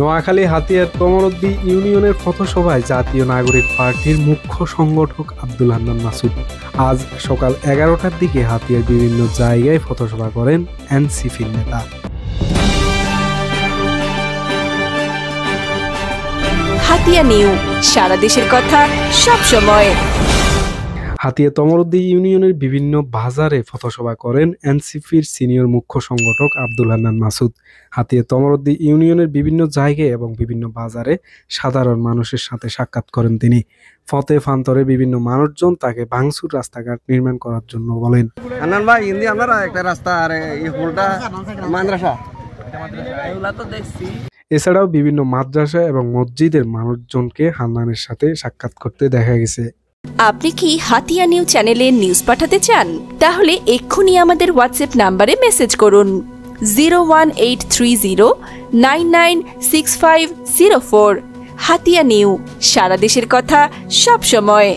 নোয়াখালী হাতিয়ার তমরদ্দি ইউনিয়নের পথসভায় জাতীয় নাগরিক পার্টির মুখ্য সংগঠক আব্দুল হান্নান মাসুদ আজ সকাল 11টার দিকে হাতিয়ার বিভিন্ন জায়গায় পথসভা করেন এনসিপির নেতা। হাতিয়া নিউ, সারা দেশের কথা সব সময়। হাতিয়া তমরদ্দি ইউনিয়নের বিভিন্ন বাজারে পথসভা করেন এনসিপির সিনিয়র মুখ্য সংগঠক আব্দুল হান্নান মাসুদ। হাতিয়া তমরদ্দি ইউনিয়নের বিভিন্ন জায়গায় এবং বিভিন্ন বাজারে সাধারণ মানুষের সাথে সাক্ষাৎ করেন তিনি। ফতে ফান্তরে বিভিন্ন মানুষজন তাকে ভাঙচুর রাস্তাঘাট নির্মাণ করার জন্য বলেন। হান্নান ভাই, হিন্দি আপনারা একটা রাস্তা আর এই ফুলটা মাদ্রাসা এগুলা তো দেখছি। এছাড়াও বিভিন্ন মাদ্রাসা এবং মসজিদের মানুষজনকে হান্নানের সাথে সাক্ষাৎ করতে দেখা গেছে। আপনি কি হাতিয়া নিউ চ্যানেলে নিউজ পাঠাতে চান? তাহলে এক্ষুনি আমাদের হোয়াটসঅ্যাপ নাম্বারে মেসেজ করুন 01830996504। হাতিয়া নিউ, সারা দেশের কথা সব সময়।